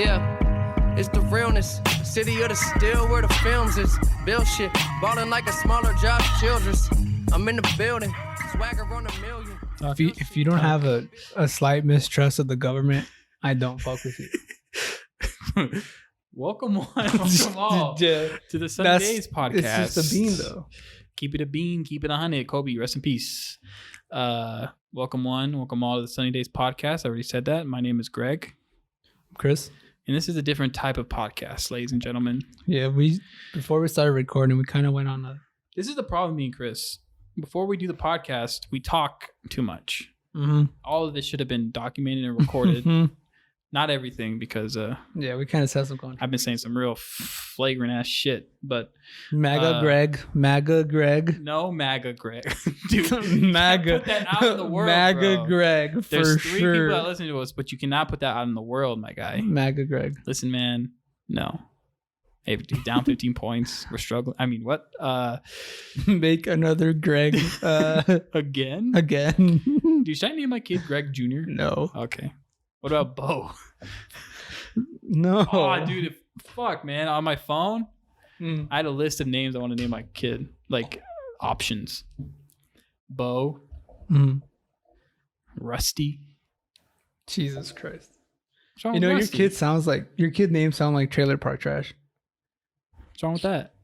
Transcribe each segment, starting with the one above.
Yeah, it's the realness. City of the still where the films is. Bill shit, ballin' like a smaller Josh Childress. I'm in the building, swagger on a million. If you don't have a slight mistrust of the government, I don't fuck with you. Welcome all to the Sunny Days podcast. It's just a bean, though. Keep it a bean, keep it 100. Kobe, rest in peace. Welcome all to the Sunny Days podcast. I already said that. My name is Greg. Chris. And this is a different type of podcast, ladies and gentlemen. Yeah, before we started recording, we kind of went on a... This is the problem with me and Chris. Before we do the podcast, we talk too much. Mm-hmm. All of this should have been documented and recorded. Not everything, because yeah, we kind of said some content. I've been saying some real flagrant ass shit, but MAGA Greg. No, MAGA Greg. Dude, MAGA. put that out in the world, MAGA bro. Greg, for There's sure. 3 people that listen to us, but you cannot put that out in the world, my guy. MAGA Greg. Listen, man. No. Hey, dude, down 15 points. We're struggling. I mean, what? Make another Greg. Again? Dude, should I name my kid Greg Jr.? No. Okay. What about Bo? No. Oh, dude. Fuck, man. On my phone, I had a list of names I want to name my kid. Like, options. Bo. Rusty. Jesus Christ. What's wrong You know, with Rusty? your kid names sound like trailer park trash. What's wrong with that?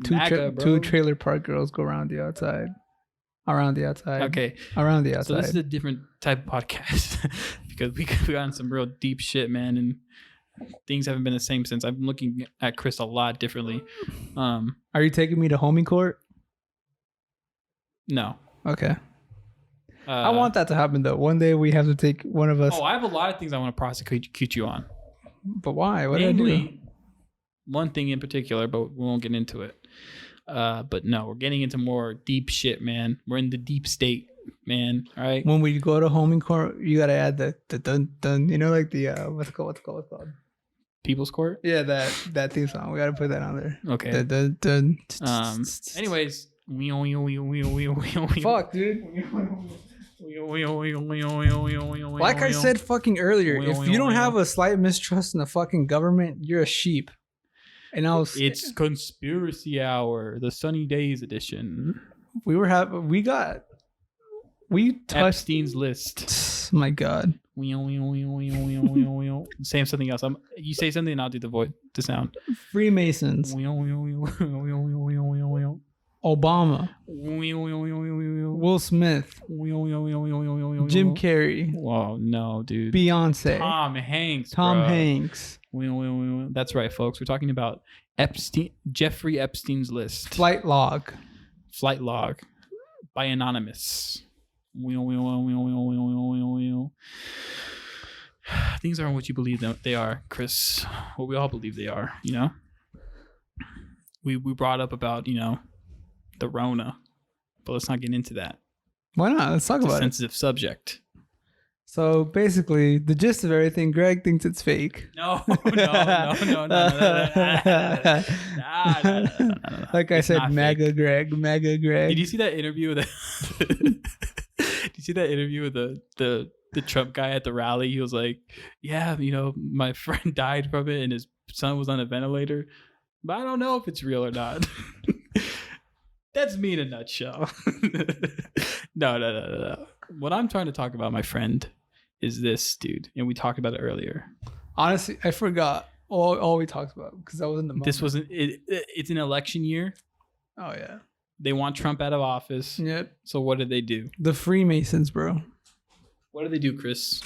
Two trailer park girls go around the outside. Okay. Around the outside. So this is a different type of podcast because we got on some real deep shit, man, and things haven't been the same since. I've been looking at Chris a lot differently. Are you taking me to homie court? No. Okay. I want that to happen though. One day we have to take one of us. Oh, I have a lot of things I want to prosecute you on. But why? What did I do? One thing in particular, but we won't get into it. But no, we're getting into more deep shit, man. We're in the deep state, man. All right. When we go to homie court, you gotta add the dun dun. You know, like the what's it called? People's Court. Yeah, that theme song. We gotta put that on there. Okay. Dun, dun, dun. Anyways. Fuck, dude. Like I said fucking earlier, if you don't have a slight mistrust in the fucking government, you're a sheep. And It's conspiracy hour, the Sunny Days edition. We touched Epstein's list. My God. Say something else. You say something and I'll do the sound. Freemasons. Obama. Will Smith. Jim Carrey. Whoa, no, dude. Beyonce. Tom Hanks. That's right, folks. We're talking about Jeffrey Epstein's list. Flight log by Anonymous. Things aren't what you believe they are, Chris. What we all believe they are, you know? We brought up about, the Rona, but let's not get into that. Why not? Let's talk about it. Sensitive subject. So basically, the gist of everything, Greg thinks it's fake. No. Like I said, MAGA Greg. Did you see that interview with the Trump guy at the rally? He was like, yeah, my friend died from it and his son was on a ventilator, but I don't know if it's real or not. That's me in a nutshell. No. What I'm trying to talk about, my friend, is this, dude. And we talked about it earlier. Honestly, I forgot all we talked about because I was in the moment. This wasn't it. It's an election year. Oh, yeah. They want Trump out of office. Yep. So what did they do? The Freemasons, bro. What did they do, Chris?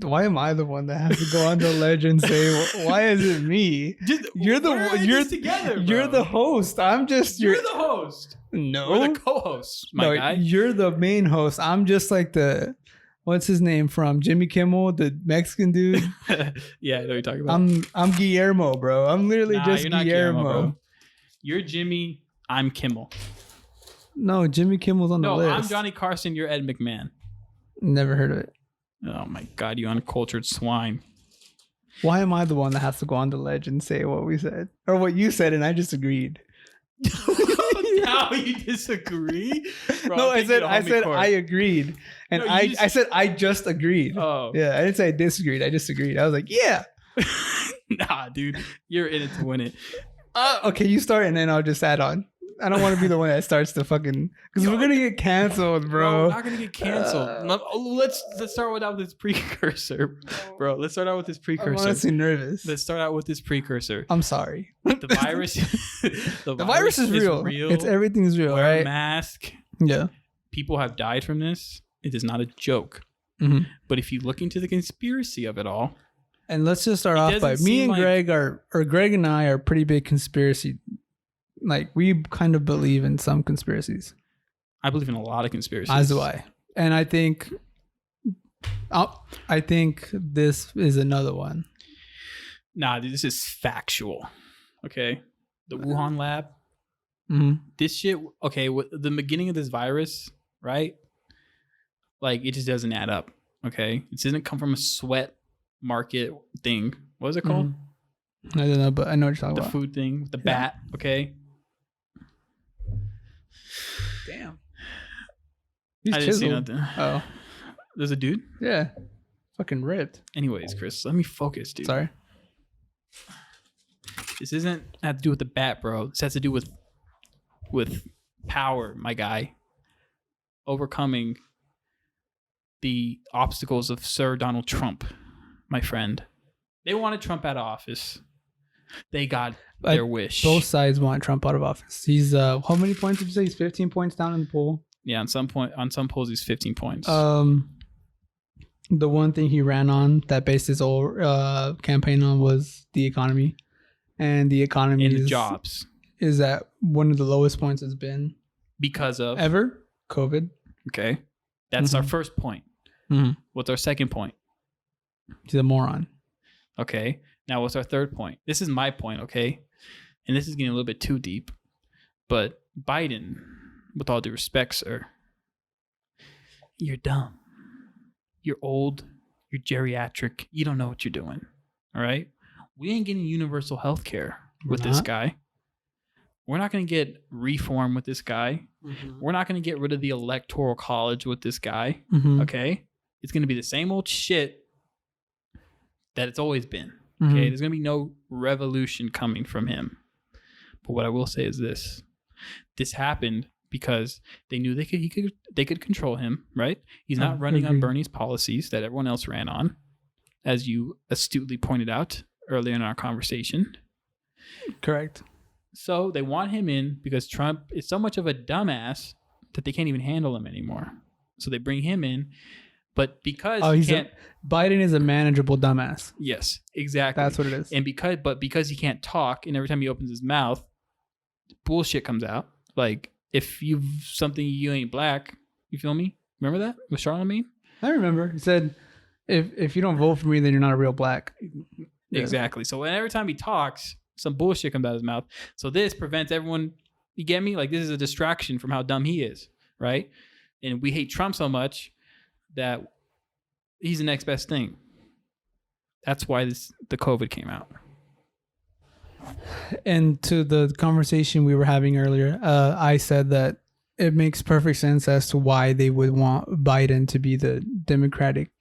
Why am I the one that has to go on the ledge and say, why is it me? You're the host. I'm just you're the host. No, we're the co-host. Guy. You're the main host. I'm just like what's his name from Jimmy Kimmel, the Mexican dude. Yeah, I know what you're talking about. I'm Guillermo, bro. I'm literally just you're not Guillermo. Bro. You're Jimmy. I'm Kimmel. No, Jimmy Kimmel's on the list. No, I'm Johnny Carson. You're Ed McMahon. Never heard of it. Oh my God, you uncultured swine. Why am I the one that has to go on the ledge and say what we said? Or what you said and I just agreed? Now you disagree? Bro, No, I said I agreed, and No, I said I just agreed. Oh, Yeah, I didn't say I disagreed. I just agreed. I was like, yeah. nah, dude, you're in it to win it. Okay, you start, and then I'll just add on. I don't want to be the one that starts to fucking because we're gonna get canceled, bro. We're not gonna get canceled. Let's start out with this precursor, bro. Let's start out with this precursor. I'm honestly nervous. Let's start out with this precursor. I'm sorry. The virus. the virus is real. It's everything's real. Wear right? a mask. Yeah. People have died from this. It is not a joke. Mm-hmm. But if you look into the conspiracy of it all, and let's just start off by me and Greg Greg and I are pretty big conspiracy. Like we kind of believe in some conspiracies. I believe in a lot of conspiracies. As do I. And I think this is another one. Nah, dude, this is factual. Okay. The Wuhan lab. Mm-hmm. This shit, okay, with the beginning of this virus, right? Like, it just doesn't add up. Okay. It doesn't come from a sweat market thing. What is it called? I don't know, but I know what you're talking about. The food thing with the bat. Okay. Damn. I didn't see nothing. Oh. There's a dude? Yeah. Fucking ripped. Anyways, Chris, let me focus, dude. Sorry. This doesn't have to do with the bat, bro. This has to do with power, my guy. Overcoming the obstacles of Sir Donald Trump, my friend. They wanted Trump out of office. They got their wish. Both sides want Trump out of office. He's how many points did you say? He's 15 points down in the poll. Yeah, on some polls he's 15 points. The one thing he ran on that based his whole campaign on was the economy, and the economy and the jobs is at one of the lowest points it's been because of ever COVID. Okay, that's our first point. Mm-hmm. What's our second point? He's a moron. Okay. Now, what's our third point? This is my point, okay? And this is getting a little bit too deep. But Biden, with all due respect, sir, you're dumb. You're old. You're geriatric. You don't know what you're doing. All right? We ain't getting universal health care with this guy. We're not going to get reform with this guy. Mm-hmm. We're not going to get rid of the electoral college with this guy. Mm-hmm. Okay? It's going to be the same old shit that it's always been. Okay, there's going to be no revolution coming from him. But what I will say is this. This happened because they knew they could control him, right? He's not running on Bernie's policies that everyone else ran on, as you astutely pointed out earlier in our conversation. Correct. So they want him in because Trump is so much of a dumbass that they can't even handle him anymore. So they bring him in. But because Biden is a manageable dumbass. Yes, exactly. That's what it is. And because he can't talk, and every time he opens his mouth, bullshit comes out. Like if you ain't black, you feel me? Remember that with Charlemagne? I remember. He said, "If you don't vote for me, then you're not a real black." Yeah. Exactly. So every time he talks, some bullshit comes out of his mouth. So this prevents everyone. You get me? Like this is a distraction from how dumb he is, right? And we hate Trump so much that he's the next best thing. That's why the COVID came out. And to the conversation we were having earlier, I said that it makes perfect sense as to why they would want Biden to be the Democratic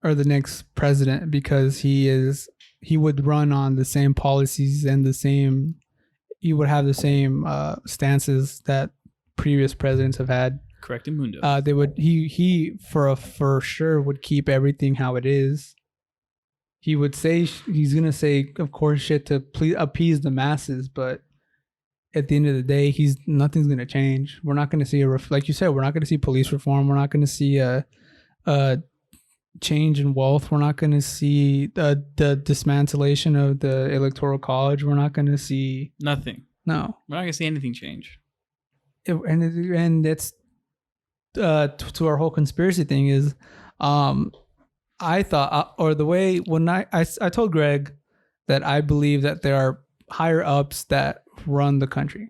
or the next president, because he would run on the same policies and he would have the same stances that previous presidents have had. Correct, Mundo. He for sure would keep everything how it is. He would say he's gonna say, of course, shit to appease the masses, but at the end of the day, nothing's gonna change. We're not gonna see like you said, we're not gonna see police reform. We're not gonna see a change in wealth. We're not gonna see the dismantlation of the electoral college. We're not gonna see nothing. No, we're not gonna see anything change. And it's. To our whole conspiracy thing is, I thought, or the way when I told Greg that I believe that there are higher ups that run the country,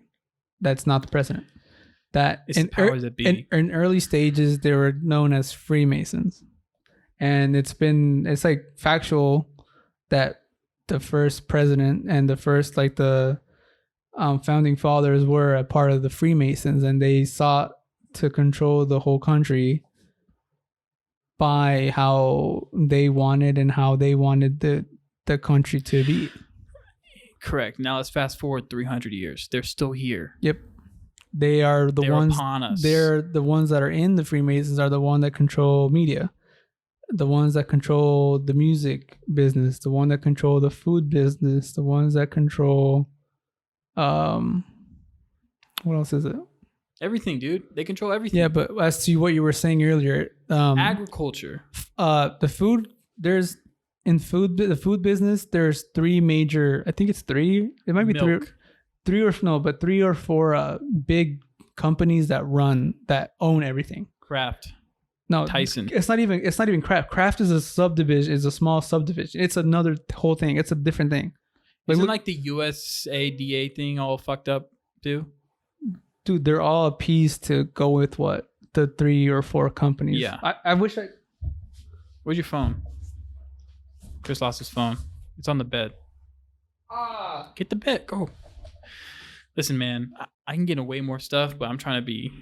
that's not the president. That in early stages they were known as Freemasons, and it's like factual that the first president and the first founding fathers were a part of the Freemasons, and they sought to control the whole country by how they wanted and how they wanted the country to be. Correct. Now let's fast forward 300 years. They're still here. Yep. They're ones upon us. They're the ones that are in the Freemasons are the ones that control media. The ones that control the music business, the one that control the food business, the ones that control what else is it? Everything, dude. They control everything. Yeah, but as to what you were saying earlier, agriculture. The food, there's in the food business, there's three major, I think it's three. It might be Milk. three or four big companies that own everything. Kraft. No, Tyson. It's not even Kraft. Kraft is a subdivision, is a small subdivision. It's another whole thing. It's a different thing. Isn't like the USADA thing all fucked up too? Dude, they're all appeased to go with what the 3 or 4 companies. Yeah. I wish I. Where's your phone? Chris lost his phone. It's on the bed. Get the bed. Go. Listen, man. I can get away more stuff, but I'm trying to be,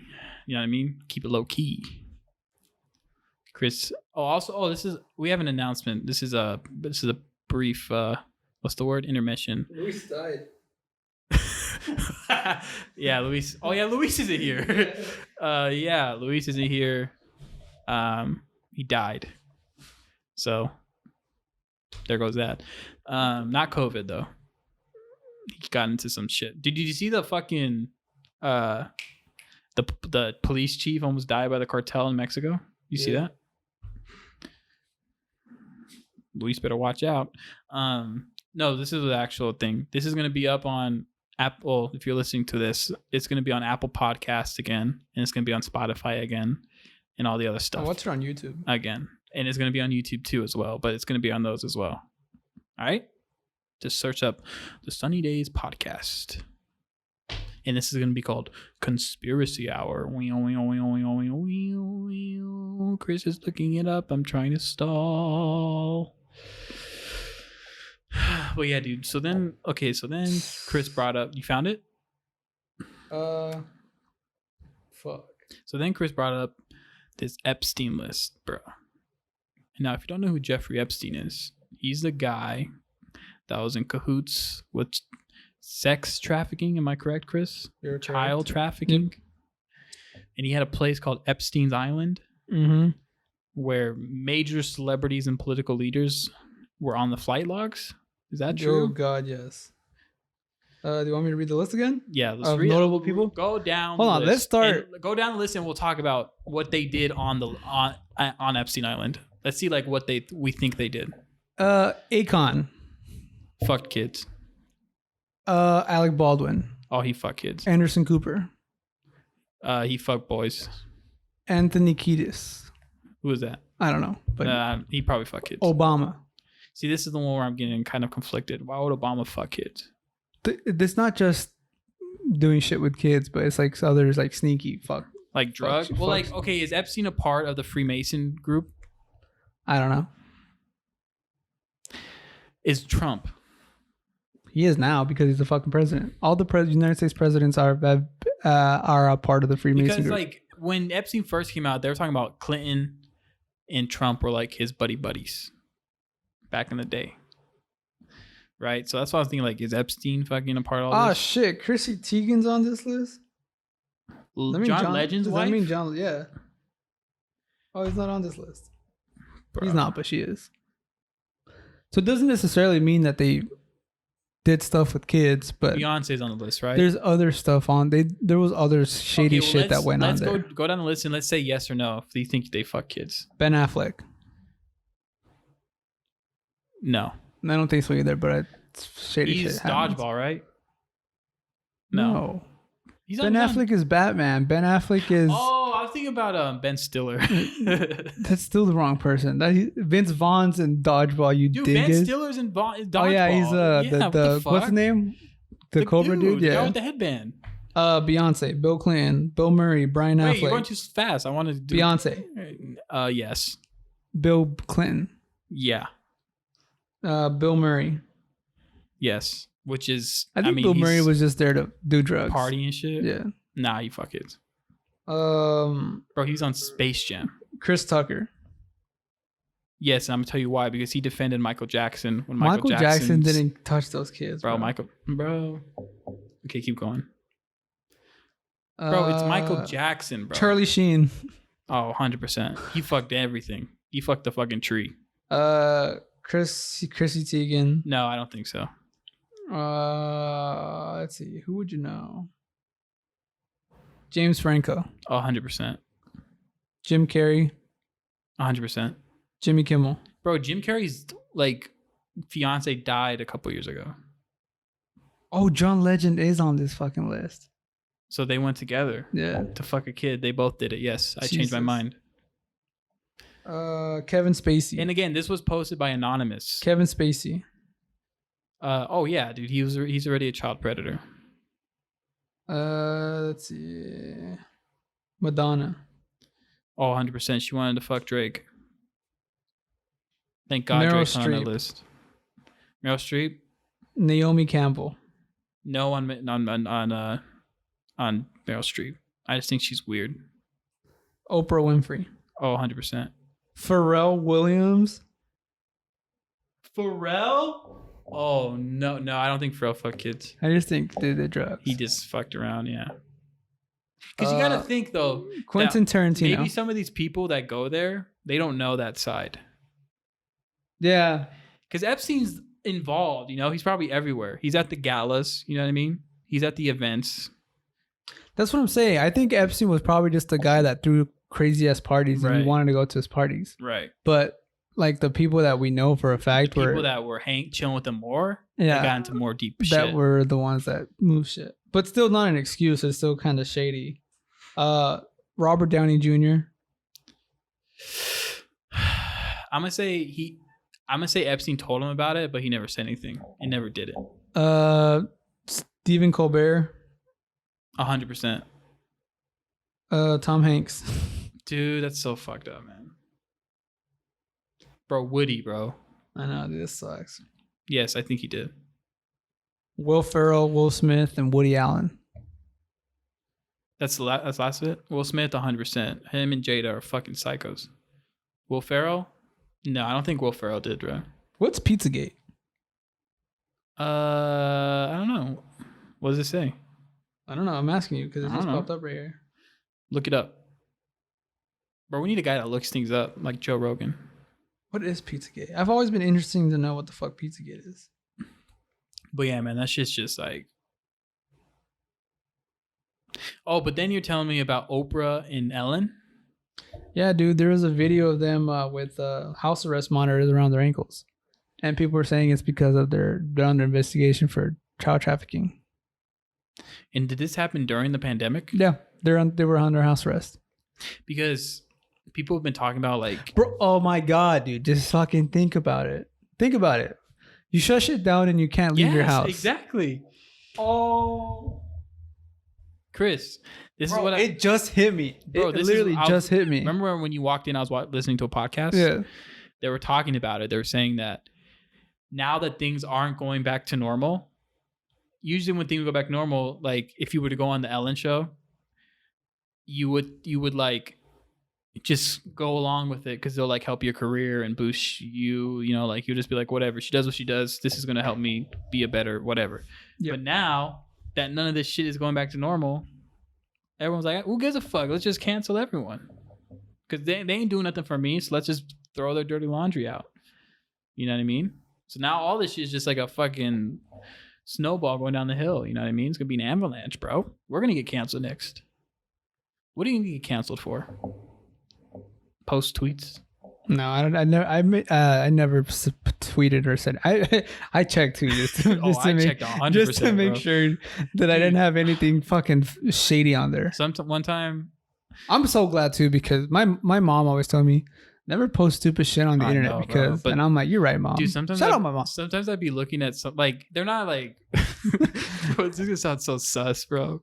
you know what I mean? Keep it low key. Chris. We have an announcement. This is a brief. What's the word? Intermission. Luis died. Yeah, Luis. Oh yeah, Luis isn't here. Yeah, Luis isn't here. He died. So there goes that. Not COVID though. He got into some shit. Did you see the fucking the police chief almost died by the cartel in Mexico? You see that? Luis better watch out. No, this is the actual thing. This is going to be up on Apple. If you're listening to this, it's going to be on Apple Podcasts again, and it's going to be on Spotify again, and all the other stuff. I watched it on YouTube again, and it's going to be on YouTube too as well. But it's going to be on those as well. All right, just search up the Sunny Days Podcast, and this is going to be called Conspiracy Hour. Chris is looking it up. I'm trying to stall. Well, yeah, dude. So then Chris brought up. You found it? Fuck. So then Chris brought up this Epstein list, bro. Now, if you don't know who Jeffrey Epstein is, he's the guy that was in cahoots with sex trafficking. Am I correct, Chris? You're Child trafficking. Yep. And he had a place called Epstein's Island, where major celebrities and political leaders were on the flight logs. Is that true? Oh God, yes. Do you want me to read the list again? Yeah, let's of read notable it. people. Go down. Hold on, let's start. Go down the list, and we'll talk about what they did on Epstein Island. Let's see, like what we think they did. Akon. Fucked kids. Alec Baldwin. Oh, he fucked kids. Anderson Cooper. He fucked boys. Anthony Kiedis. Who is that? I don't know, but he probably fucked kids. Obama. See, this is the one where I'm getting kind of conflicted. Why would Obama fuck kids? It's not just doing shit with kids, but it's like others like sneaky fuck. Like drugs? Well, like, okay, is Epstein a part of the Freemason group? I don't know. Is Trump? He is now because he's the fucking president. All the United States presidents are a part of the Freemason group. Because like when Epstein first came out, they were talking about Clinton and Trump were like his buddies back in the day. Right? So that's why I was thinking, like, is Epstein fucking a part of all this? Oh, shit. Chrissy Teigen's on this list? John Legend's wife? Does that mean John? Yeah. Oh, he's not on this list. Bro. He's not, but she is. So it doesn't necessarily mean that they did stuff with kids, but Beyonce's on the list, right? There's other stuff on. There was other shady shit that went on there. Let's go down the list and let's say yes or no if you think they fuck kids. Ben Affleck. No. I don't think so either, but it's shady shit. He's Dodgeball, right? No. Ben Affleck is Batman. Ben Affleck is... Oh, I was thinking about Ben Stiller. That's still the wrong person. Vince Vaughn's in Dodgeball, you dude, dingus. Ben Stiller's in Dodgeball. Oh, yeah, he's the what's his name? The Cobra dude? Yeah. The guy with the headband. Beyonce, Bill Clinton, Bill Murray, Brian Affleck. Wait, you're going too fast. I want to do... Beyonce. Yes. Bill Clinton. Yeah. Bill Murray. Yes. which is I think Bill Murray was just there to do drugs, party and shit. Yeah. Nah, you fuck kids. Bro, he's on Space Jam. Chris Tucker. Yes, and I'm gonna tell you why, because he defended Michael Jackson when Michael Jackson didn't touch those kids, bro. Bro. Okay, keep going. Bro, it's Michael Jackson, bro. Charlie Sheen. Oh, 100%. He fucked everything. He fucked the fucking tree. Chrissy Teigen. No, I don't think so. Let's see. Who would you know? James Franco. Oh, 100%. Jim Carrey. 100%. Jimmy Kimmel. Bro, Jim Carrey's like fiance died a couple years ago. Oh, John Legend is on this fucking list. So they went together. Yeah. To fuck a kid. They both did it. Yes, I changed my mind. Kevin Spacey. And again, this was posted by Anonymous. Kevin Spacey. Oh yeah, dude. He's already a child predator. Let's see. Madonna. Oh, 100%. She wanted to fuck Drake. Thank God Meryl Drake's on that Streep. list. Meryl Streep. Naomi Campbell. No on Meryl Streep. I just think she's weird. Oprah Winfrey. Oh, 100%. Pharrell Williams. Pharrell? Oh, no, I don't think Pharrell fucked kids. I just think they did drugs. He just fucked around, yeah. Because you got to think, though. Quentin Tarantino. Maybe some of these people that go there, they don't know that side. Yeah. Because Epstein's involved, you know? He's probably everywhere. He's at the galas, you know what I mean? He's at the events. That's what I'm saying. I think Epstein was probably just a guy that threw crazy ass parties and Right. you wanted to go to his parties. Right. But like the people that we know for a fact The people that were chilling with him more, they got into more deep shit. that were the ones that move shit. But still not an excuse. It's still kind of shady. Robert Downey Jr. I'm gonna say Epstein told him about it, but he never said anything. He never did it. Stephen Colbert. 100%. Tom Hanks. Dude, that's so fucked up, man. Bro, Woody, bro. I know, dude, this sucks. Yes, I think he did. Will Ferrell, Will Smith, and Woody Allen. That's last of it. Will Smith, 100%. Him and Jada are fucking psychos. Will Ferrell? No, I don't think Will Ferrell did, bro. What's Pizzagate? I don't know. What does it say? I don't know. I'm asking you because it I just don't know. popped up right here. Look it up. Bro, we need a guy that looks things up, like Joe Rogan. What is Pizzagate? I've always been interested to know what the fuck Pizzagate is. But yeah, man, that shit's just like... Oh, but then you're telling me about Oprah and Ellen? Yeah, dude, there was a video of them with house arrest monitors around their ankles. And people were saying it's because of they're under investigation for child trafficking. And did this happen during the pandemic? Yeah, they were under house arrest. Because people have been talking about like... Bro, oh my God, dude, just fucking think about it. Think about it. You shut shit down and you can't leave your house. Exactly. Oh... Chris, this Bro, is what it just hit me. Bro, It this literally just hit me. Remember when you walked in, I was listening to a podcast? Yeah. They were talking about it. They were saying that now that things aren't going back to normal, usually when things go back normal, like if you were to go on the Ellen show, you would like just go along with it because they'll like help your career and boost you, you know, like you'll just be like, whatever, she does what she does. This is going to help me be a better whatever. Yep. But now that none of this shit is going back to normal, everyone's like, who gives a fuck? Let's just cancel everyone. Because they ain't doing nothing for me, so let's just throw their dirty laundry out. You know what I mean? So now all this shit is just like a fucking snowball going down the hill. You know what I mean? It's going to be an avalanche, bro. We're going to get canceled next. What are you going to get canceled for? Post tweets? No, I never tweeted or said. I checked too just to make, 100%, just to make bro. sure that I didn't have anything fucking shady on there. One time, I'm so glad too because my mom always told me never post stupid shit on the internet know, because bro, and I'm like, you're right, mom. dude, sometimes Shout out my mom. Sometimes I'd be looking at some like they're not like Bro, this is gonna sound so sus, bro.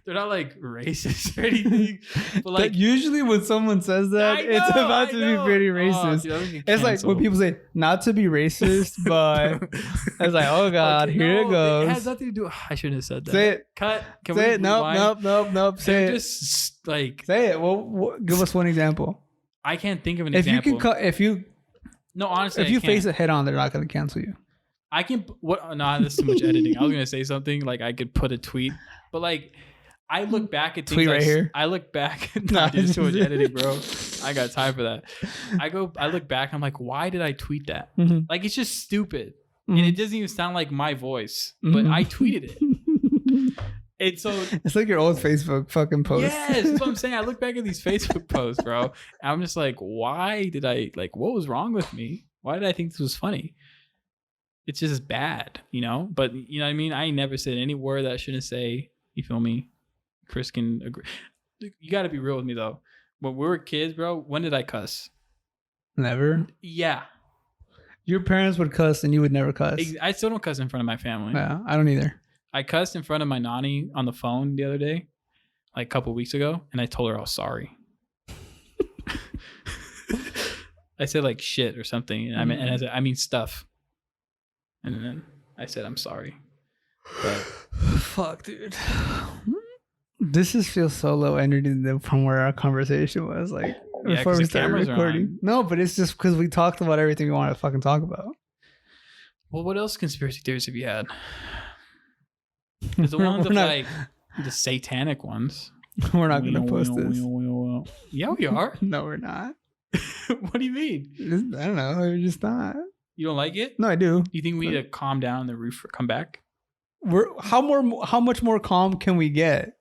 They're not like racist or anything, but like But usually when someone says that, it's about to be pretty racist. Dude, It's like when people say not to be racist, but it's like, oh god, Okay, here no, it goes. It has nothing to do. I shouldn't have said that. Say it. Cut. Can Say we it. Nope. Say They're it. just like Say it. Well, give us one example. I can't think of an If example. you can, No, honestly, if I you can't. face it head on, they're not going to cancel you. I can. What? No, that's too much editing. I was gonna say something like I could put a tweet, but like I look back at things. Tweet right here. I look back. Nah, No, there's too much editing, bro. I got time for that. I look back. I'm like, why did I tweet that? Mhm. Like it's just stupid, Mhm. and it doesn't even sound like my voice, but Mhm. I tweeted it. And so It's like your old Facebook fucking post. yes, that's what I'm saying. I look back at these Facebook posts, bro, and I'm just like, why did I like? What was wrong with me? Why did I think this was funny? It's just bad, you know? But you know what I mean? I ain't never said any word that I shouldn't say. You feel me? Chris can agree. You got to be real with me, though. When we were kids, bro, when did I cuss? Never. Yeah. Your parents would cuss and you would never cuss. I still don't cuss in front of my family. Yeah, I don't either. I cussed in front of my nanny on the phone the other day, like a couple weeks ago, and I told her I was sorry. I said like shit or something, and I said, I mean stuff. And then I said, I'm sorry. But Fuck, dude. This just feels so low energy from where our conversation was. Like Yeah, before 'cause we the started cameras are recording. on. No, but it's just because we talked about everything we wanted to fucking talk about. well, what else conspiracy theories have you had? There's the ones We're of not- like the satanic ones. We're not gonna post this. Yeah, we are. No, we're not. What do you mean? I don't know. We're just not. You don't like it? No, I do. You think we need to calm down and the roof come back? How much more calm can we get?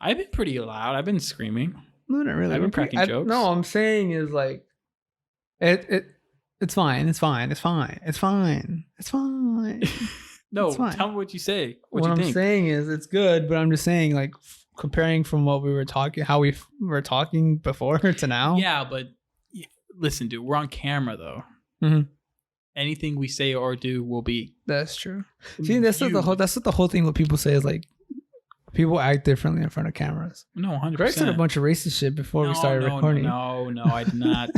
I've been pretty loud. I've been screaming. No, not really. I've been We're pretty- cracking jokes. No, I'm saying is like, it's fine. It's fine. It's fine. It's fine. It's fine. No, It's fine. tell me what you say. What What you I'm think? saying is it's good, but I'm just saying like comparing from what we were talking, how we were talking before to now. Yeah, but listen, dude, we're on camera though. Mhm. Anything we say or do will be. That's true. See, that's what the whole thing. What people say is like people act differently in front of cameras. No, 100%. Greg said a bunch of racist shit before we started recording. No, I did not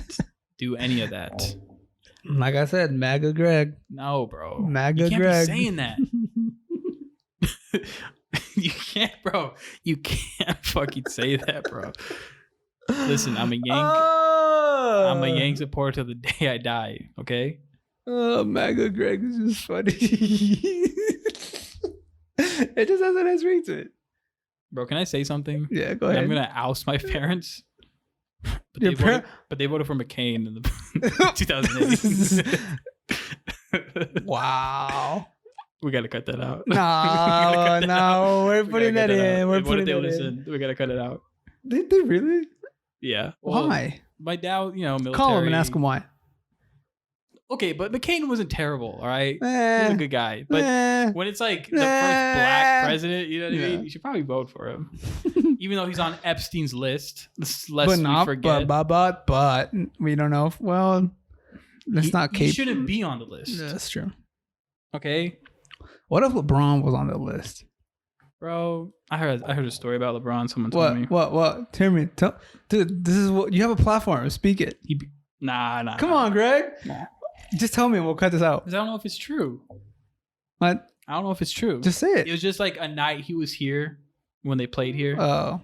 do any of that. Like I said, MAGA Greg. No, bro. MAGA you can't Greg. be saying that. You can't, bro. You can't fucking say that, bro. Listen, I'm a Yank. I'm a Yank supporter till the day I die. Okay. Oh, MAGA Greg is just funny. It just has a nice ring to it. Bro, can I say something? Yeah, go And ahead. I'm gonna oust my parents. But Your they voted for McCain in the 2008. Wow. We gotta cut that out. No, we're putting that in. We're putting that in. Listen, we gotta cut it out. Did they really? Yeah. Well, Why? My dad, military. Call him and ask him why. Okay, but McCain wasn't terrible, all right? He was Eh, a good guy. But eh. when it's like the first black Eh. president, you know what I Yeah. mean? You should probably vote for him. Even though he's on Epstein's list, lest but we not, forget. but we don't know. Well, let's not He cape. shouldn't be on the list. Yeah, that's true. Okay? What if LeBron was on the list? Bro, I heard a story about LeBron. Someone told me. What? Tell me. Dude, this is what you have a platform. Speak it. Nah. Come on, Greg. Nah. Just tell me. We'll cut this out. 'Cause I don't know if it's true. What? I don't know if it's true. Just say It it. was just like a night he was here when they played here, Oh.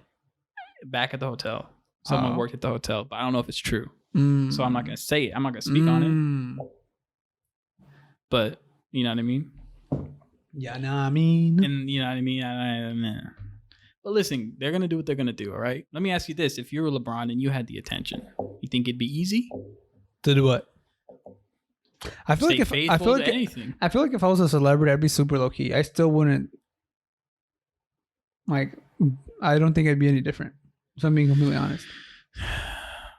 back at the hotel. Someone Oh. worked at the hotel, but I don't know if it's true. Mm. So I'm not going to say it. I'm not going to speak on it. Mm. But you know what I mean? Yeah, nah, I mean. And you know what I mean? But listen, they're going to do what they're going to do, all right? Let me ask you this. If you were LeBron and you had the attention, you think it'd be easy? To do what? I feel Stay like faithful to anything. I feel like if I was a celebrity, I'd be super low key. I still wouldn't. Like, I don't think I'd be any different. So I'm being completely honest.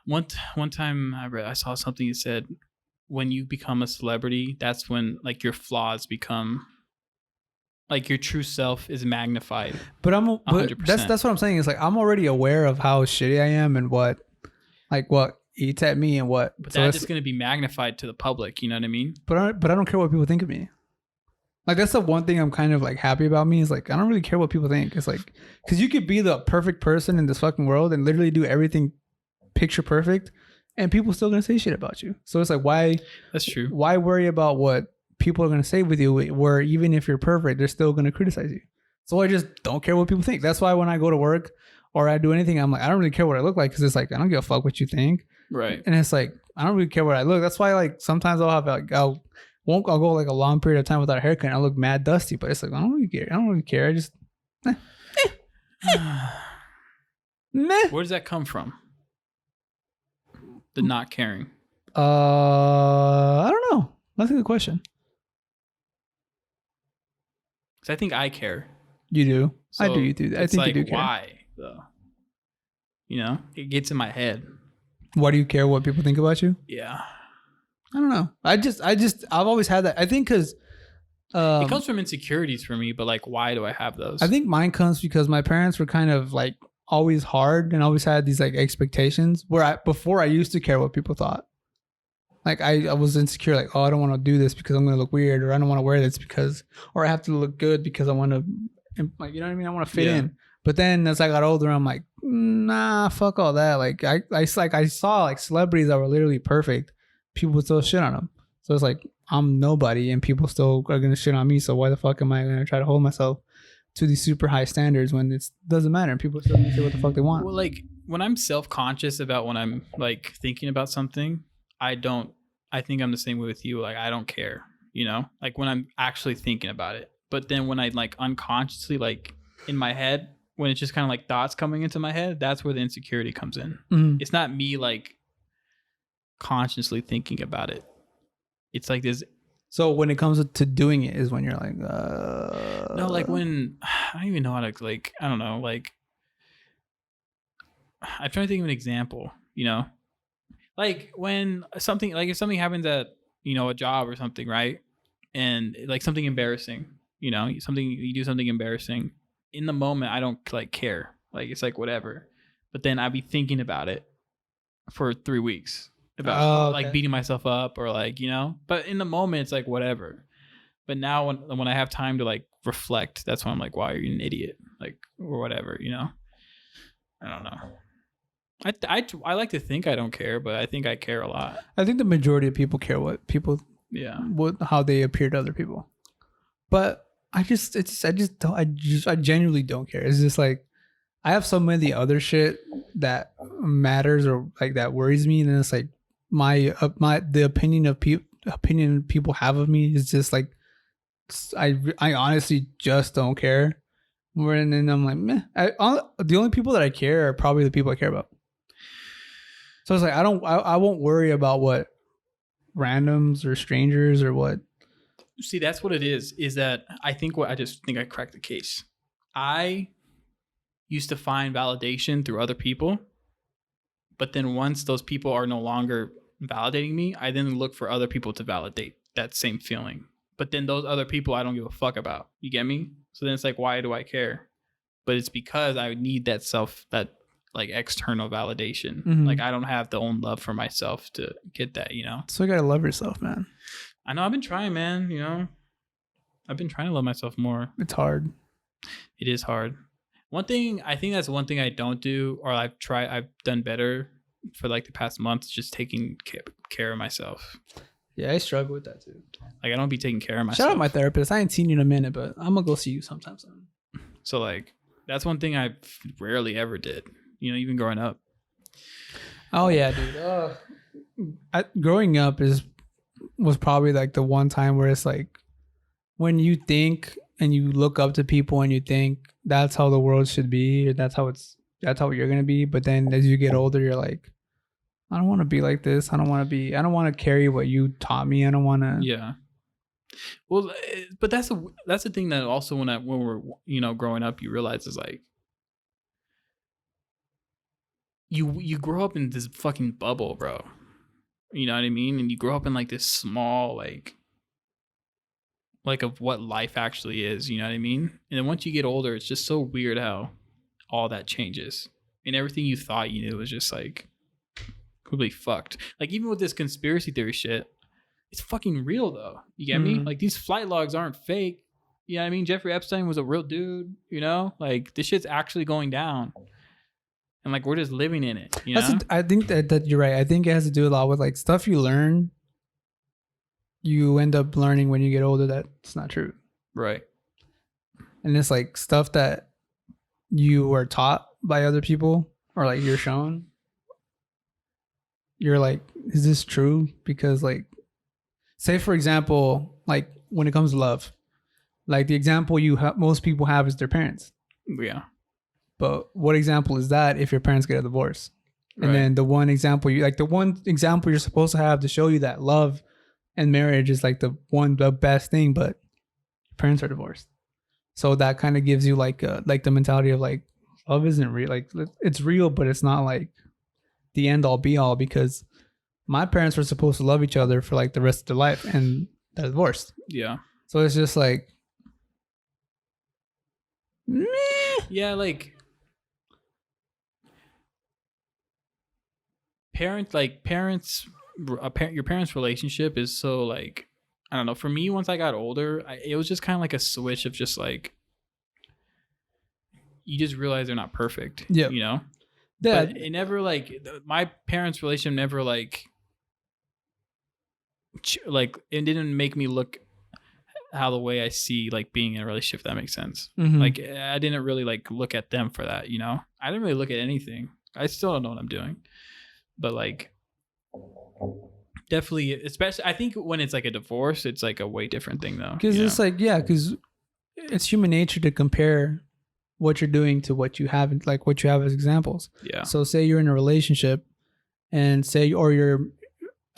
One time I saw something that said, when you become a celebrity, that's when like your flaws become, like your true self is magnified. But 100%. that's what I'm saying. Is like I'm already aware of how shitty I am and what eats at me and what. But so that it's- is going to be magnified to the public. You know what I mean? But I don't care what people think of me. Like that's the one thing I'm kind of like happy about me is like I don't really care what people think. It's like because you could be the perfect person in this fucking world and literally do everything picture perfect, and people still gonna say shit about you. So it's like That's true. why worry about what people are gonna say with you? Where even if you're perfect, they're still gonna criticize you. So I just don't care what people think. That's why when I go to work or I do anything, I'm like I don't really care what I look like because it's like I don't give a fuck what you think. Right. And it's like I don't really care what I look. That's why like sometimes I'll have like I'll go like a long period of time without a haircut and I look mad dusty, but it's like I don't really care. I don't really care. I just meh. Where does that come from? The not caring. I don't know. That's a good question. Because I think I care. You do. So I do. You do. I it's think like, you do care. why though? You know, it gets in my head. Why do you care what people think about you? Yeah. I don't know. I've always had that. I think because It comes from insecurities for me, but like, why do I have those? I think mine comes because my parents were kind of like always hard and always had these like expectations where before I used to care what people thought. Like I was insecure, like, oh, I don't want to do this because I'm going to look weird, or I don't want to wear this because, or I have to look good because I want to, like, you know what I mean? I want to fit in. But then as I got older, I'm like, nah, fuck all that. Like I saw like celebrities that were literally perfect. People would still shit on them. So it's like, I'm nobody and people still are going to shit on me. So why the fuck am I going to try to hold myself to these super high standards when it doesn't matter and people are still going to say what the fuck they want? Well, like when I'm self-conscious about when I'm like thinking about something, I think I'm the same way with you. Like, I don't care, you know, like when I'm actually thinking about it. But then when I like unconsciously, like in my head, when it's just kind of like thoughts coming into my head, that's where the insecurity comes in. Mm-hmm. It's not me like consciously thinking about it. It's like this. So when it comes to doing it is when you're like, No, like when I don't even know how to like, I don't know, like I'm trying to think of an example, you know, like when something, like if something happens at, you know, a job or something, right? And like something embarrassing, you know, you do something embarrassing in the moment. I don't like care. Like, it's like, whatever. But then I'd be thinking about it for 3 weeks about like beating myself up or like, you know, but in the moment it's like, whatever. But now when I have time to like reflect, that's when I'm like, why are you an idiot? Like, or whatever, you know, I don't know. I like to think I don't care, but I think I care a lot. I think the majority of people care what people, how they appear to other people. But I genuinely don't care. It's just like I have so many other shit that matters or like that worries me, and then it's like the opinion people have of me is just like I honestly just don't care. And then I'm like, meh. The only people that I care are probably the people I care about. So it's like I won't worry about what randoms or strangers or what. See, that's what it is that I just think I cracked the case. I used to find validation through other people, but then once those people are no longer validating me, I then look for other people to validate that same feeling. But then those other people I don't give a fuck about. You get me? So then it's like, why do I care? But it's because I need that like external validation. Mm-hmm. Like I don't have the own love for myself to get that, you know? So you gotta love yourself, man. I know, I've been trying, man, you know? I've been trying to love myself more. It's hard. It is hard. I think that's one thing I don't do, or I've done better for like the past month, is just taking care of myself. Yeah, I struggle with that too. Like I don't be taking care of myself. Shout out my therapist. I ain't seen you in a minute, but I'm gonna go see you sometime soon. So like that's one thing I rarely ever did, you know, even growing up. Oh yeah, dude. Growing up was probably like the one time where it's like when you think and you look up to people and you think that's how the world should be, or that's how you're gonna be. But then as you get older, you're like, I don't want to be like this. I don't want to carry what you taught me. I don't want to. Yeah. Well, but that's the thing that also when we're, you know, growing up, you realize is like you grow up in this fucking bubble, bro. You know what I mean? And you grow up in like this small like of what life actually is. You know what I mean? And then once you get older, it's just so weird how all that changes, and everything you thought you knew was just like completely fucked. Like even with this conspiracy theory shit, it's fucking real though. You get me? Like these flight logs aren't fake. You know what I mean? Jeffrey Epstein was a real dude, you know? Like this shit's actually going down. And like we're just living in it, you know? I think that you're right. I think it has to do a lot with like stuff you learn. You end up learning when you get older that's not true. Right. And it's like stuff that you were taught by other people or like you're shown. You're like, is this true? Because like, say for example, like when it comes to love, like the example most people have is their parents. Yeah. But what example is that if your parents get a divorce? Right. And then the one example you're supposed to have to show you that love and marriage is like the best thing, but your parents are divorced. So that kind of gives you like the mentality of like love isn't real. Like it's real, but it's not like the end all be all, because my parents were supposed to love each other for like the rest of their life and they're divorced. Yeah. So it's just like, meh. Yeah, like your parents' relationship is so like, I don't know. For me, once I got older, it was just kind of like a switch of just like, you just realize they're not perfect. Yeah. You know? Yeah. But it never like, my parents' relationship never like it didn't make me look how the way I see like being in a relationship, if that makes sense. Mhm. Like I didn't really like look at them for that, you know? I didn't really look at anything. I still don't know what I'm doing. But like definitely, especially I think when it's like a divorce, it's like a way different thing though. Because it's like, yeah, because it's human nature to compare what you're doing to what you have, like what you have as examples. Yeah. So say you're in a relationship and or you're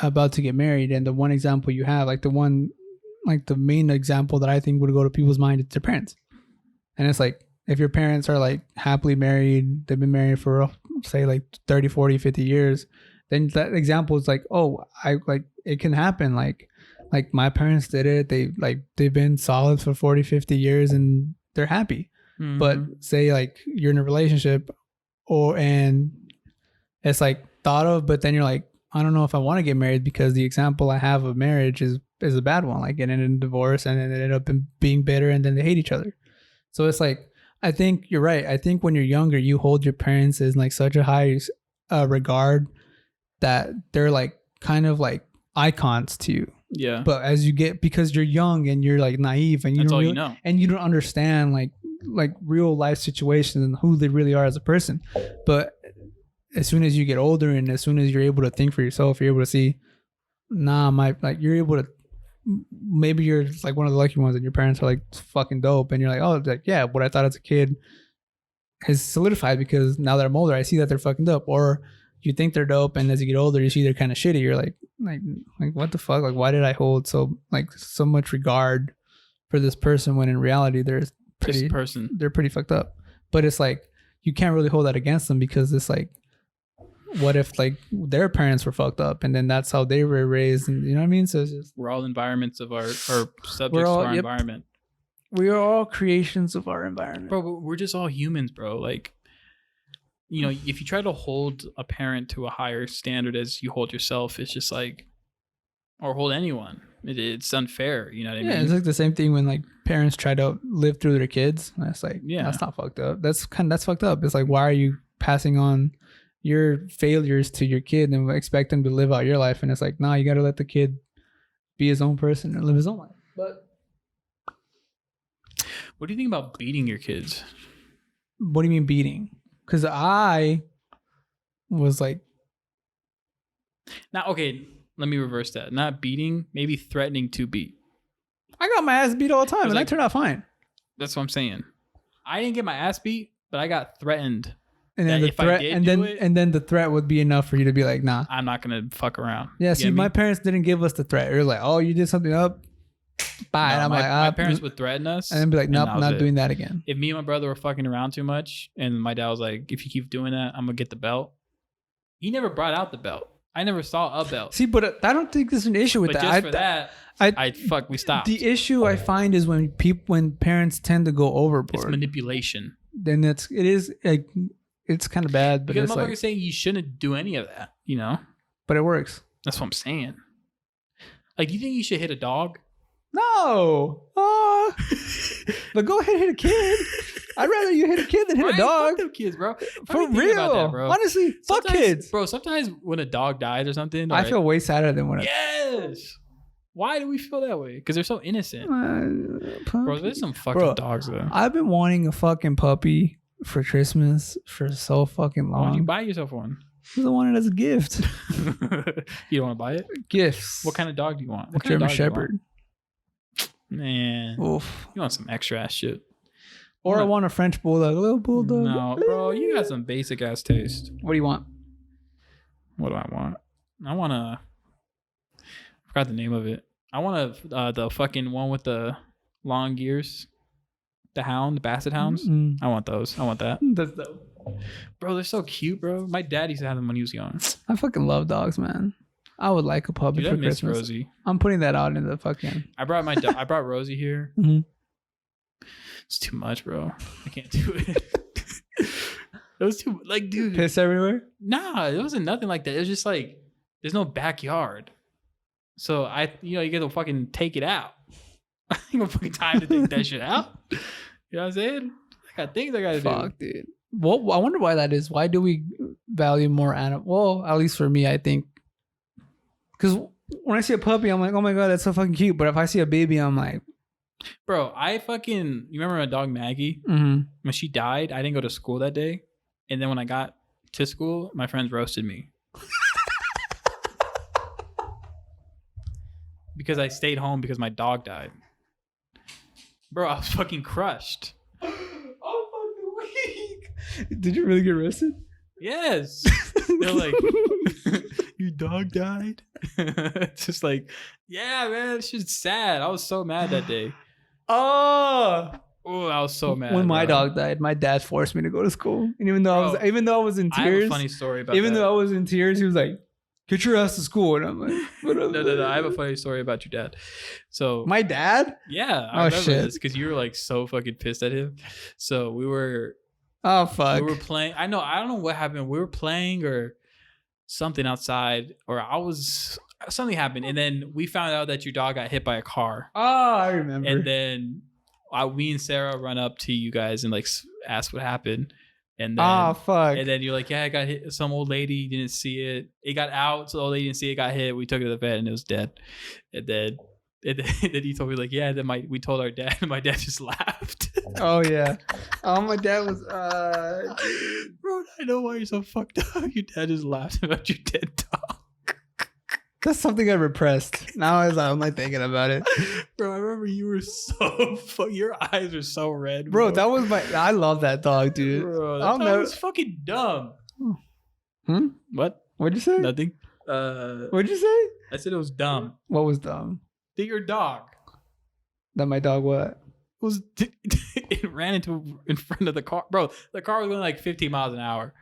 about to get married, and the one example you have, like the main example that I think would go to people's mind is their parents. And it's like, if your parents are like happily married, they've been married for say like 30, 40, 50 years, then that example is like, oh, it can happen. Like my parents did it. They've been solid for 40, 50 years and they're happy. Mm-hmm. But say like you're in a relationship and it's like thought of, but then you're like, I don't know if I want to get married because the example I have of marriage is a bad one. Like it ended in divorce and then it ended up being bitter and then they hate each other. So it's like, I think you're right. I think when you're younger, you hold your parents in like such a high regard that they're like kind of like icons to you. Yeah. But as you get, because you're young and you're like naive and that's all you know, and you don't understand like real life situations and who they really are as a person. But as soon as you get older and as soon as you're able to think for yourself, you're able to see, you're able to, maybe you're like one of the lucky ones and your parents are like fucking dope and you're like, oh, like, yeah, what I thought as a kid has solidified because now that I'm older, I see that they're fucking dope. Or you think they're dope and as you get older, you see they're kind of shitty. You're like what the fuck? Like, why did I hold so much regard for this person when in reality they're pretty fucked up? But it's like, you can't really hold that against them because it's like, what if like their parents were fucked up and then that's how they were raised, and you know what I mean? So it's just, we're all environments of our subjects to our environment. We are all creations of our environment, bro. We're just all humans, bro. Like, you know, if you try to hold a parent to a higher standard as you hold yourself, it's just like, or hold anyone, it's unfair. You know what I mean? Yeah, it's like the same thing when like parents try to live through their kids. That's like, yeah, that's not fucked up. That's fucked up. It's like, why are you passing on your failures to your kid and expect them to live out your life? And it's like, nah, you got to let the kid be his own person and live his own life. But what do you think about beating your kids? What do you mean beating? Because I was like, now, okay, let me reverse that. Not beating, maybe threatening to beat. I got my ass beat all the time and I turned out fine. That's what I'm saying. I didn't get my ass beat, but I got threatened. And then the threat would be enough for you to be like, nah, I'm not gonna fuck around. Yeah, see, my parents didn't give us the threat. They're like, oh, you did something up, bye. No, and I'm my parents would threaten us and then be like, nope, not doing that again. If me and my brother were fucking around too much and my dad was like, if you keep doing that, I'm gonna get the belt. He never brought out the belt. I never saw a belt. See, but I don't think there's an issue with that. We stopped. The issue I find is when parents tend to go overboard. It's manipulation. Then it's kind of bad, but because it's like saying you shouldn't do any of that, you know. But it works. That's what I'm saying. Like, do you think you should hit a dog? No. But go ahead and hit a kid. I'd rather you hit a kid than hit a dog. Fuck them kids, bro. For real. About that, bro. Honestly, fuck kids. Bro, sometimes when a dog dies or something. I feel way sadder than when Yes. Why do we feel that way? Because they're so innocent. Bro, there's some fucking dogs, though. I've been wanting a fucking puppy for Christmas for so fucking long. Why don't you buy yourself one? Because I want it as a gift. You don't want to buy it? Gifts. What kind of dog do you want? A German Shepherd. Man. Oof. You want some extra ass shit. Or I want a French bulldog. A little bulldog. No, bro. You got some basic ass taste. What do you want? What do I want? I want a... I forgot the name of it. I want the fucking one with the long ears. The hound, the basset hounds. I want those. I want that. That's dope. Bro, they're so cute, bro. My dad used to have them when he was young. I fucking love dogs, man. I would like a puppy Dude, for I miss Christmas. Rosie. I'm putting that out in the fucking... I brought I brought Rosie here. Mhm. It's too much, bro. I can't do it. It was too... Like, dude. Piss everywhere? Nah, it wasn't nothing like that. It was just like... There's no backyard. So, you get to fucking take it out. I ain't gonna fucking time to take that shit out. You know what I'm saying? I got things I gotta do. Fuck, dude. Well, I wonder why that is. Why do we value more animal? Well, at least for me, I think. Because when I see a puppy, I'm like, oh my God, that's so fucking cute. But if I see a baby, I'm like... Bro, you remember my dog Maggie? Mm-hmm. When she died, I didn't go to school that day. And then when I got to school, my friends roasted me. Because I stayed home because my dog died. Bro, I was fucking crushed. I'm fucking weak. Did you really get roasted? Yes. They're like, your dog died? It's just like, yeah, man, it's just sad. I was so mad that day. Oh, I was so mad. When my dog died, my dad forced me to go to school. And even though I was in tears. I have a funny story about that. Even though I was in tears, he was like, get your ass to school. And I'm like, no. I have a funny story about your dad. So my dad? Yeah. I remember this because you were like so fucking pissed at him. So we were... Oh, fuck. We were playing. I don't know what happened. We were playing or something outside, or something happened. And then we found out that your dog got hit by a car. Oh, I remember. And then we and Sarah run up to you guys and like ask what happened. And then, fuck. And then you're like, yeah, I got hit. Some old lady didn't see it. It got out. So the old lady didn't see it, got hit. We took it to the vet and it was dead. And then he told me like, yeah, then we told our dad and my dad just laughed. Oh yeah. Oh, my dad was bro, I know why you're so fucked up. Your dad just laughed about your dead dog. That's something I repressed. Now I'm like thinking about it. Bro, I remember you were so your eyes were so red. Bro, that was I love that dog, dude. Bro, that dog was fucking dumb. What? What'd you say? Nothing. What'd you say? I said it was dumb. What was dumb? That your dog. That my dog what? It ran in front of the car. Bro, the car was going like 15 miles an hour.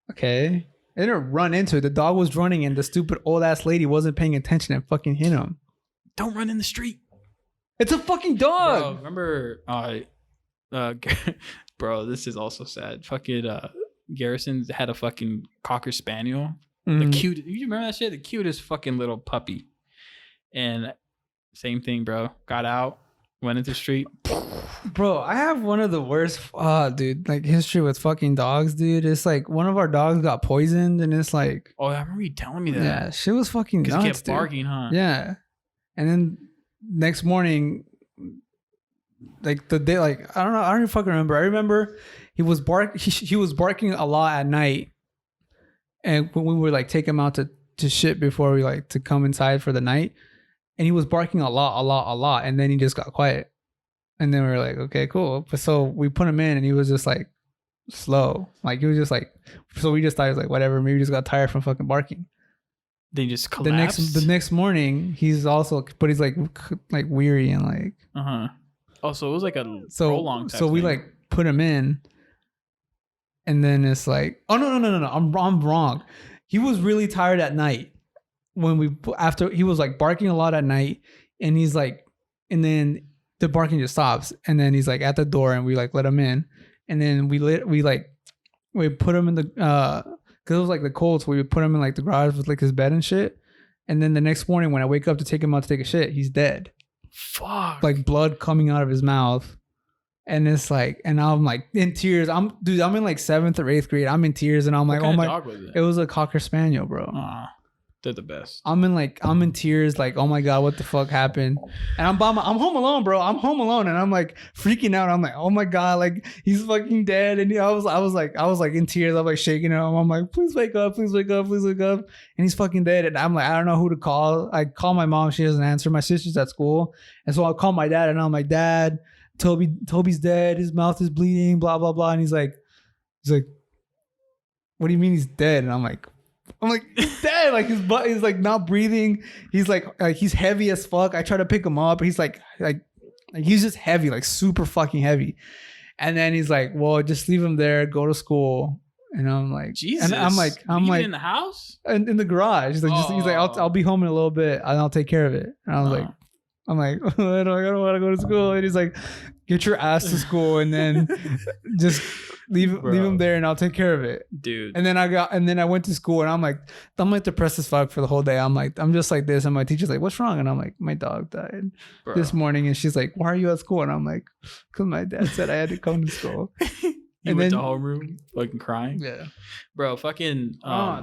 Okay. It didn't run into it. The dog was running and the stupid old ass lady wasn't paying attention and fucking hit him. Don't run in the street. It's a fucking dog. Bro, remember, bro, this is also sad. Fucking Garrison had a fucking Cocker Spaniel. The cute. You remember that shit? The cutest fucking little puppy. And same thing, bro. Got out, went into the street. Bro, I have one of the worst, dude, like history with fucking dogs, dude. It's like one of our dogs got poisoned, and it's like, oh, I remember you telling me that. Yeah, shit was fucking nuts, he kept barking, huh? Yeah, and then next morning, like the day, like I don't even fucking remember. I remember he was barking a lot at night, and when we would like take him out to shit before we like to come inside for the night, and he was barking a lot, and then he just got quiet. And then we were like, okay, cool. But so we put him in and he was just like slow. Like he was just like, so we just thought he was like, whatever. Maybe he just got tired from fucking barking. They just collapsed. The next morning, he's also, but he's like weary and like. Oh, so it was like a prolonged type So we thing. like put him in. And then it's like, oh, no. I'm wrong. He was really tired at night after he was like barking a lot at night. And he's like, and then the barking just stops, and then he's like at the door, and we like let him in, and then we put him in the because it was like the cold, so we would put him in like the garage with like his bed and shit, And then the next morning when I wake up to take him out to take a shit, he's dead. Fuck. Like blood coming out of his mouth. And it's like, and I'm like in tears. I'm in like 7th or 8th grade. I'm in tears and I'm like, what kind oh my, of dog was it was a Cocker Spaniel, bro. They're the best. I'm in tears, like, oh my God, what the fuck happened? And I'm home alone, bro. I'm home alone and I'm like freaking out. I'm like, oh my God, like he's fucking dead. And I was like in tears. I'm like shaking him. I'm like, please wake up, please wake up, please wake up. And he's fucking dead. And I'm like, I don't know who to call. I call my mom, she doesn't answer. My sister's at school. And so I'll call my dad and I'm like, Dad, Toby's dead. His mouth is bleeding, blah, blah, blah. And he's like, what do you mean he's dead? And I'm like, he's dead. Like his butt is like not breathing. He's like he's heavy as fuck. I try to pick him up. He's like he's just heavy, like super fucking heavy. And then he's like, well, just leave him there, go to school. And I'm like, Jesus. And I'm like in the house? In the garage. He's like, he's like, I'll be home in a little bit and I'll take care of it. And I was like, I don't want to go to school. And he's like, get your ass to school and then just leave him there and I'll take care of it, dude. And then I went to school and I'm like depressed as fuck for the whole day. I'm just like this, and my teacher's like, what's wrong? And I'm like, my dog died this morning. And she's like, why are you at school? And I'm like, because my dad said I had to come to school. You went to homeroom fucking crying? Yeah. Bro, fucking...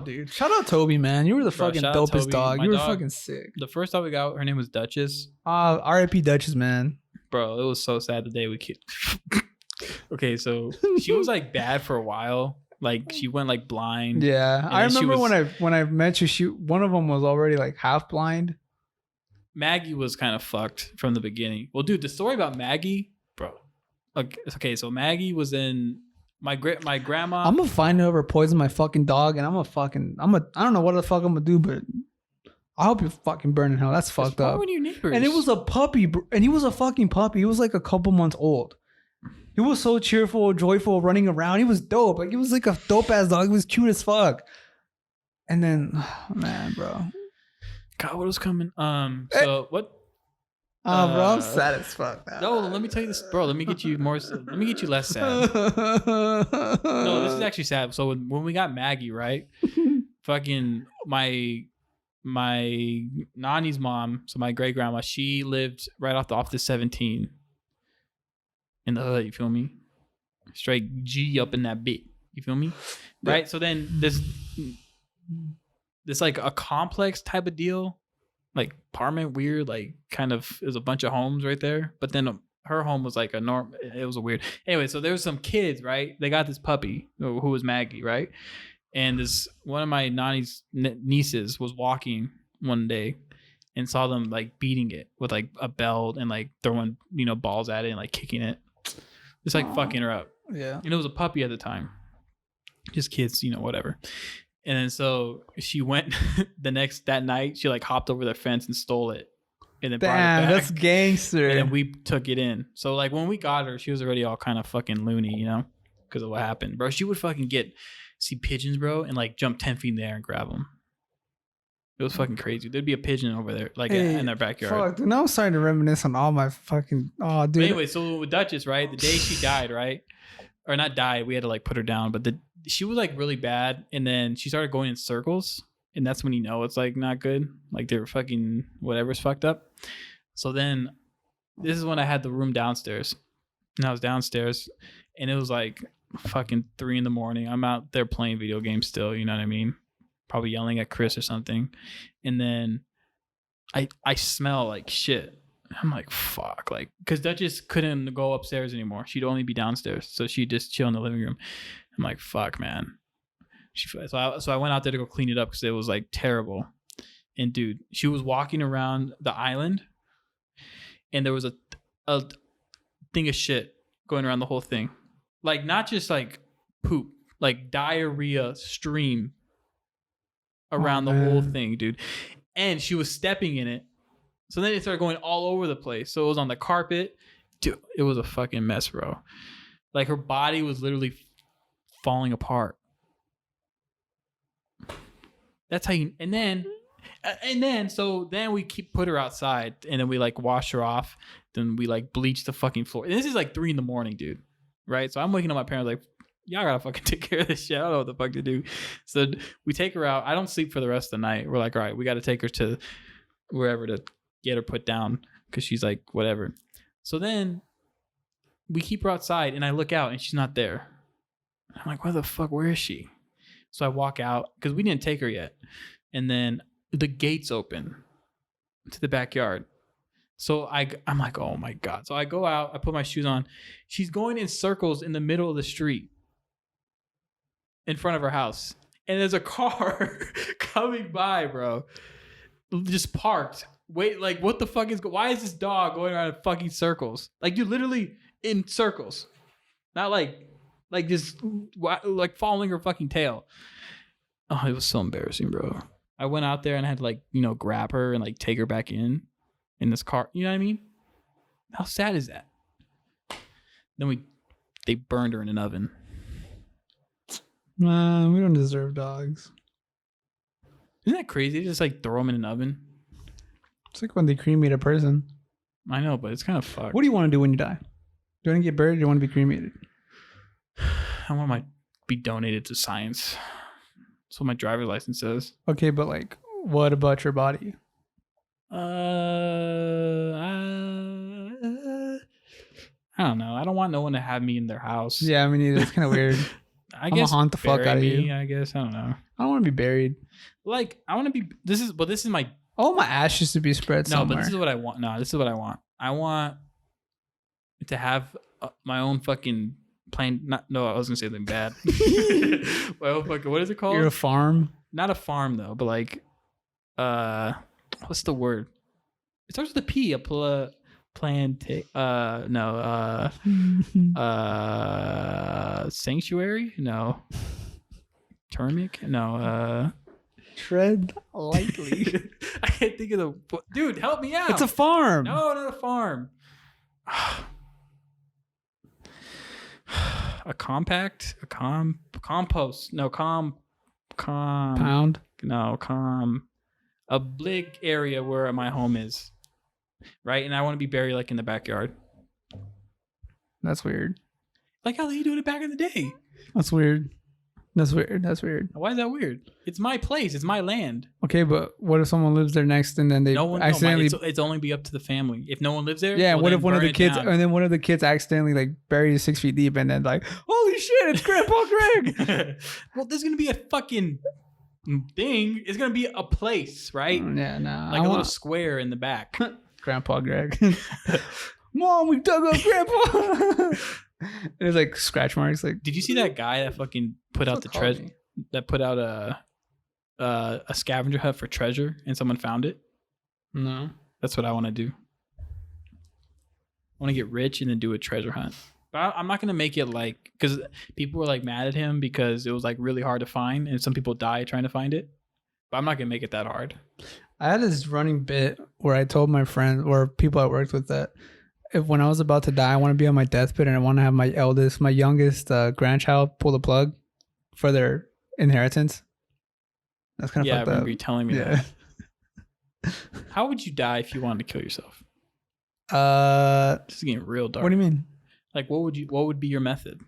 dude. Shout out Toby, man. You were the fucking dopest dog. You were fucking sick. The first dog we got, her name was Duchess. R.I.P. Duchess, man. Bro, it was so sad the day we... Okay, so she was like bad for a while. Like she went like blind. Yeah. I remember when I met you, one of them was already like half blind. Maggie was kind of fucked from the beginning. Well, dude, the story about Maggie, bro. Okay, so Maggie was in... My grandma. I'm gonna find whoever poisoned my fucking dog, and I don't know what the fuck I'm gonna do, but I hope you fucking burn in hell. That's fucked up. Your neighbors? And it was a puppy, and he was a fucking puppy. He was like a couple months old. He was so cheerful, joyful, running around. He was dope. Like he was like a dope ass dog. He was cute as fuck. And then, man, bro. God, what was coming? So what? Bro, I'm sad as fuck now. No, let me tell you this, bro. Let me get you less sad. No, this is actually sad. So when we got Maggie, right? Fucking my nanny's mom, so my great grandma, she lived right off the 17 in the hood. You feel me? Straight G up in that bit. You feel me? Right. So then this like a complex type of deal. Like apartment, weird, like kind of there's a bunch of homes right there, but then her home was like it was a weird. Anyway, so there was some kids, right? They got this puppy who was Maggie, right? And this one of my nanny's nieces was walking one day and saw them like beating it with like a belt and like throwing balls at it and like kicking it, just like fucking her up. Yeah, and it was a puppy at the time, just kids, whatever. And then so she went that night, she like hopped over the fence and stole it. And then brought it back. That's gangster. And then we took it in. So like when we got her, she was already all kind of fucking loony, because of what happened. Bro, she would fucking see pigeons, bro, and like jump 10 feet in the air and grab them. It was fucking crazy. There'd be a pigeon over there, like in their backyard. Fuck, dude, now I'm starting to reminisce on all my fucking... Oh, dude. But anyway, so with Duchess, right, the day she died, right? Or not died, we had to like put her down, but she was like really bad, and then she started going in circles, and that's when it's like not good, like they were fucking whatever's fucked up. So then this is when I had the room downstairs, and I was downstairs, and it was like fucking 3 a.m. I'm out there playing video games still, you know what I mean, probably yelling at Chris or something, and then I smell like shit. I'm like, fuck, like, because Duchess couldn't go upstairs anymore. She'd only be downstairs, so she'd just chill in the living room. I'm like, fuck, man. So I went out there to go clean it up because it was like terrible. And dude, she was walking around the island, and there was a thing of shit going around the whole thing, like not just like poop, like diarrhea stream around the whole thing, dude. And she was stepping in it. So then it started going all over the place. So it was on the carpet. Dude, it was a fucking mess, bro. Like her body was literally falling apart. That's how you... And then we put her outside, and then we like wash her off. Then we like bleach the fucking floor. And this is like 3 a.m, dude. Right? So I'm waking up my parents like, y'all gotta fucking take care of this shit. I don't know what the fuck to do. So we take her out. I don't sleep for the rest of the night. We're like, all right, we got to take her to wherever to get her put down because she's like, whatever. So then we keep her outside and I look out and she's not there. I'm like, what the fuck? Where is she? So I walk out because we didn't take her yet. And then the gates open to the backyard. So I'm like, oh my God. So I go out, I put my shoes on. She's going in circles in the middle of the street in front of her house. And there's a car coming by, bro. Just parked. Wait, like what the fuck why is this dog going around in fucking circles? Like you're literally in circles. Not like just like following her fucking tail. Oh, it was so embarrassing, bro. I went out there and I had to like, grab her and like take her back in this car. You know what I mean? How sad is that? Then they burned her in an oven. Man, we don't deserve dogs. Isn't that crazy? Just like throw them in an oven. It's like when they cremate a person. I know, but it's kind of fucked. What do you want to do when you die? Do you want to get buried or do you want to be cremated? I want to be donated to science. That's what my driver's license says. Okay, but like, what about your body? I don't know. I don't want no one to have me in their house. Yeah, I mean, it's kind of weird. I guess haunt the fuck out of you. I guess I don't know. I don't want to be buried. Like I want to be. This is my. I want my ashes to be spread somewhere. No, but this is what I want. No, this is what I want. I want to have my own fucking plane. No, I was gonna say something bad. Well, fucking, what is it called? You're a farm. Not a farm though, but like, what's the word? It starts with a P. Sanctuary? No. Termic? No. Tread lightly. I can't think of the. Dude, help me out. It's a farm. No, not a farm. A compact? Compost? No, Pound? No, a big area where my home is. Right? And I want to be buried like in the backyard. That's weird. Like how they do it back in the day. That's weird. That's weird. Why is that weird? It's my place. It's my land. Okay, but what if someone lives there next and then they accidentally... it's only be up to the family. If no one lives there... Yeah, well, what if one of the kids... And then one of the kids accidentally like buries 6 feet deep and then like, holy shit, it's Grandpa Greg! Well, there's going to be a fucking thing. It's going to be a place, right? Yeah, no. Like a little square in the back. Grandpa Greg. Mom, we dug up Grandpa! And there's like scratch marks. Like, did you see that guy that fucking put out the treasure? That put out a scavenger hunt for treasure, and someone found it. No, that's what I want to do. I want to get rich and then do a treasure hunt. But I'm not gonna make it like because people were like mad at him because it was like really hard to find, and some people die trying to find it. But I'm not gonna make it that hard. I had this running bit where I told my friends or people I worked with that. If when I was about to die, I want to be on my deathbed and I want to have my youngest grandchild pull the plug for their inheritance. That's kind of fucked up. I remember you telling me that. How would you die if you wanted to kill yourself? This is getting real dark. What do you mean? Like, what would be your method?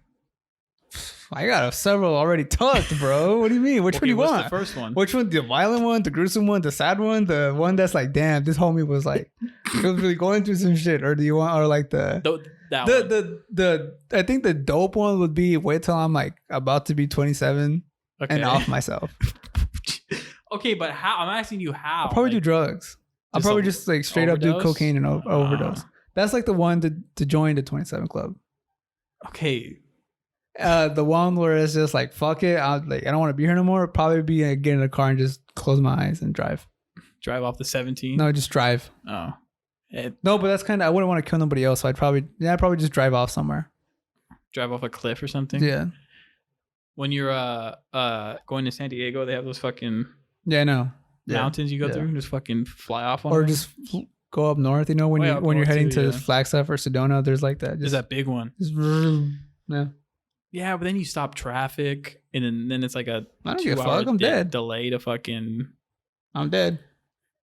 I got several already tucked, bro. What do you mean? Which one do you want? The first one. Which one? The violent one, the gruesome one, the sad one, the one that's like, damn, this homie was like, he was really going through some shit. Or do you want, or like the I think the dope one would be wait till I'm like about to be 27 and off myself. Okay, but how? I'm asking you how. I'll probably do drugs. I'll probably just like straight up do cocaine and overdose. That's like the one to join the 27 club. Okay. The one where it's just like fuck it, I don't want to be here no more. Probably be get in a car and just close my eyes and drive off the 17. No, just drive. No, but that's kind of I wouldn't want to kill nobody else, so I'd probably just drive off somewhere. Drive off a cliff or something. Yeah. When you're going to San Diego, they have those fucking mountains you go through and just fucking fly off on. Or just go up north. You know when you're heading to Flagstaff or Sedona, there's like that. There's that big one. Yeah. Yeah, but then you stop traffic, and then it's like a I don't give a fuck. I'm dead. Delay to fucking. I'm dead.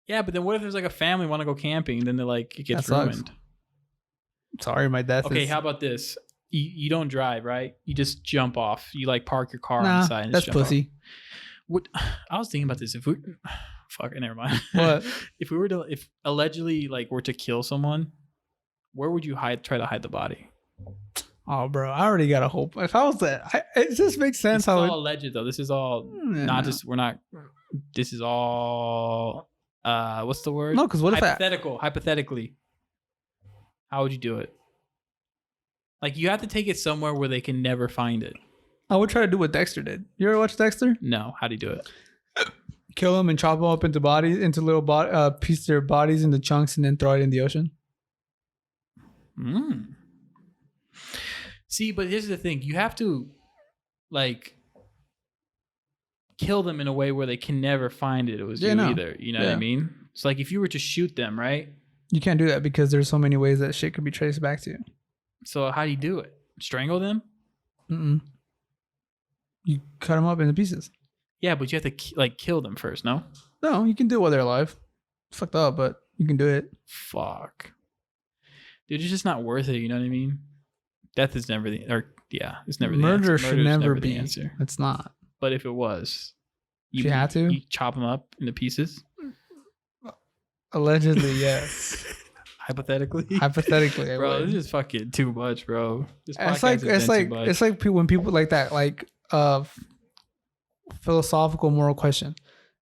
Yeah, but then what if there's like a family want to go camping? Then they're like it gets ruined. Sorry, my death. Okay, how about this? You don't drive, right? You just jump off. You like park your car on Nah, the side and that's just jump pussy. off. What I was thinking about this. If we fuck it, never mind. What? If we were to, if allegedly like were to kill someone, where would you try to hide the body? Oh, bro, I already got a hope. If I was that, it just makes sense This is how all alleged though. This is all not just. We're not. This is all. What's the word? No, because what if hypothetically, how would you do it? Like you have to take it somewhere where they can never find it. I would try to do what Dexter did. You ever watch Dexter? No, how do you do it? Kill them and chop them up into little piece their bodies into chunks and then throw it in the ocean. See, but here's the thing: you have to, like, kill them in a way where they can never find it. It was you either. You know what I mean? It's like if you were to shoot them, right? You can't do that because there's so many ways that shit could be traced back to you. So how do you do it? Strangle them? You cut them up into pieces. Yeah, but you have to kill them first, no? No, you can do it while they're alive. It's fucked up, but you can do it. Fuck. Dude, it's just not worth it, you know what I mean? Death is never it's never the answer. Murder should never be the answer. It's not. But if it was, you had to? You chop them up into pieces? Allegedly, yes. Hypothetically, bro, this is fucking too much, bro. It's like when people like that, like philosophical moral question.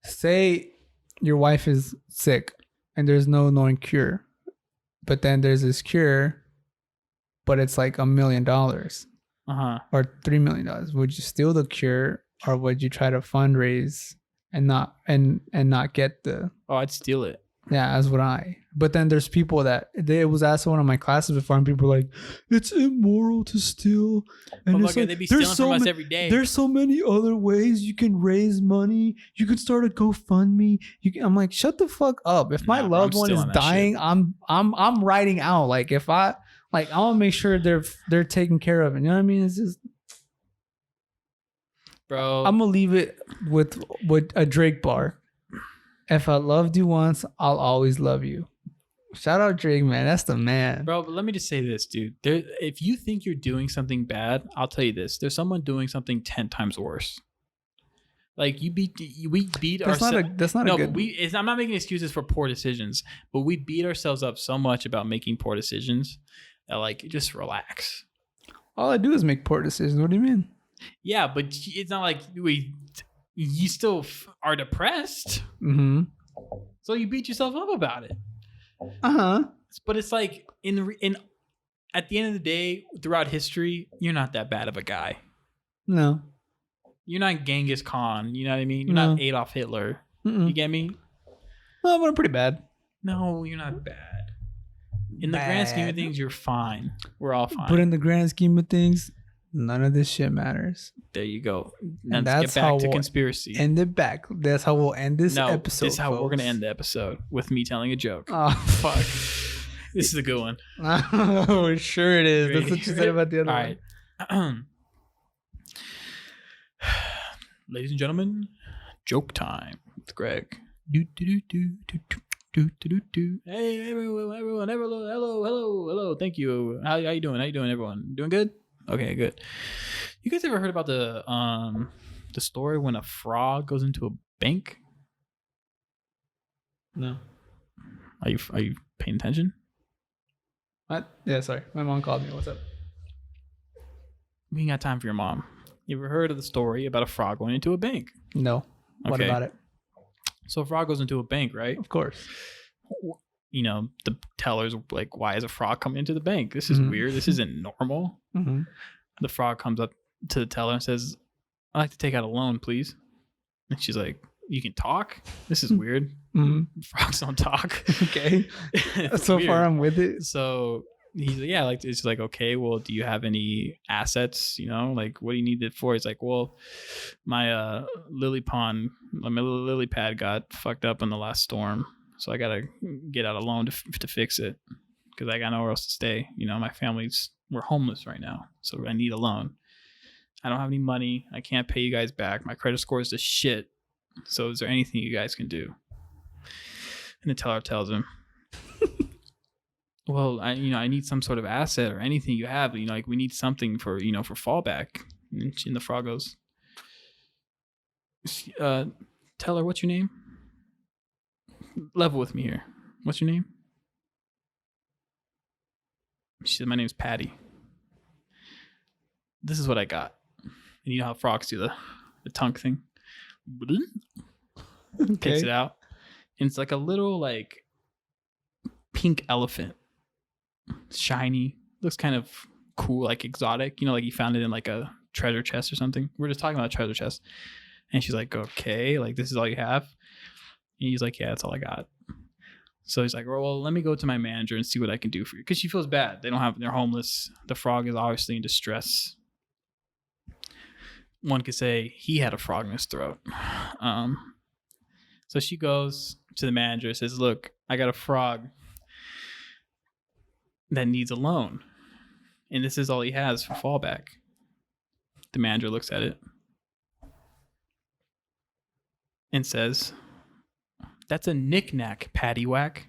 Say your wife is sick and there's no known cure, but then there's this cure, but it's like $1 million, or $3 million. Would you steal the cure, or would you try to fundraise and not get the? Oh, I'd steal it. Yeah, that's what but then there's people that it was asked in one of my classes before, and people were like, it's immoral to steal. And it's like, they be stealing from us every day. There's so many other ways you can raise money. You could start a GoFundMe. I'm like, shut the fuck up. If my loved one is dying, I'm writing out. Like if I want to make sure they're taken care of. You know what I mean? It's just, bro. I'm gonna leave it with a Drake bar. If I loved you once, I'll always love you. Shout out Drake, man. That's the man. Bro, but let me just say this, dude. If you think you're doing something bad, I'll tell you this. There's someone doing something 10 times worse. Like we beat ourselves. That's not a good. I'm not making excuses for poor decisions, but we beat ourselves up so much about making poor decisions that like just relax. All I do is make poor decisions. What do you mean? Yeah, but it's not like you still are depressed. So you beat yourself up about it. But it's like at the end of the day, throughout history, you're not that bad of a guy. No. You're not Genghis Khan. You know what I mean? You're not Adolf Hitler. You get me? Well, but I'm pretty bad. No, you're not bad. In the grand scheme of things, you're fine. We're all fine. But in the grand scheme of things, none of this shit matters. There you go. And let's get back to conspiracy. End it back. That's how we'll end this episode. This is how we're gonna end the episode, with me telling a joke. Oh fuck! This is a good one. Oh, sure it is. That's what you said about the other one. All right. Ladies and gentlemen, joke time with Greg. Hey everyone, hello. Thank you. How you doing? Everyone? Doing good? Okay, good. You guys ever heard about the story when a frog goes into a bank? No. Are you paying attention? What? Yeah, sorry. My mom called me. What's up? We ain't got time for your mom. You ever heard of the story about a frog going into a bank? No. What about it? So a frog goes into a bank, right? Of course. You know, the teller's like, why is a frog coming into the bank? This is weird. This isn't normal. The frog comes up to the teller and says, I'd like to take out a loan, please. And she's like, you can talk? This is weird. Frogs don't talk. Okay. So weird. Far I'm with it. So he's like, yeah, like it's like, okay, well, do you have any assets? You know, like what do you need it for? He's like, well, my lily pad got fucked up in the last storm. So I gotta get out a loan to fix it because I got nowhere else to stay. You know, we're homeless right now, so I need a loan. I don't have any money. I can't pay you guys back. My credit score is the shit. So is there anything you guys can do? And the teller tells him, well, I need some sort of asset or anything you have. Like we need something for for fallback. And the frog goes, tell her, what's your name? Level with me here. What's your name? She said, my name's Patty. This is what I got. And you know how frogs do the tongue thing? Takes it out. And it's like a little like pink elephant. Shiny. Looks kind of cool, like exotic. Like you found it in like a treasure chest or something. We're just talking about a treasure chest. And she's like, okay, like this is all you have? And he's like, yeah, that's all I got. So he's like, well, let me go to my manager and see what I can do for you. Because she feels bad. They're homeless. The frog is obviously in distress. One could say he had a frog in his throat. So she goes to the manager and says, look, I got a frog that needs a loan. And this is all he has for fallback. The manager looks at it and says, that's a knick-knack, paddywhack.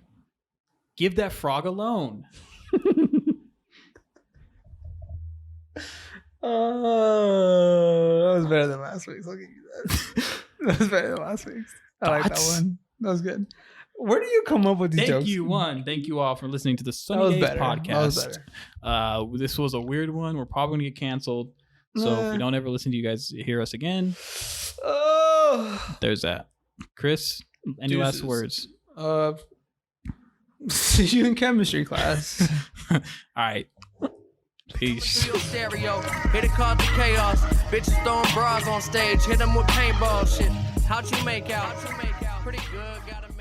Give that frog a loan. Oh, that was better than last week's. I'll give you that. That was better than last week's. I like that one. That was good. Where do you come up with these jokes? Thank you all for listening to the Sunny Days podcast. That was better. This was a weird one. We're probably going to get canceled. So if we don't ever listen to you guys hear us again, there's that. Chris, any last words? See you in chemistry class. All right. Peace. Stereo, hit it cause the chaos. Bitches throwing bras on stage, hit them with paintball shit. How'd you make out? Pretty good, got a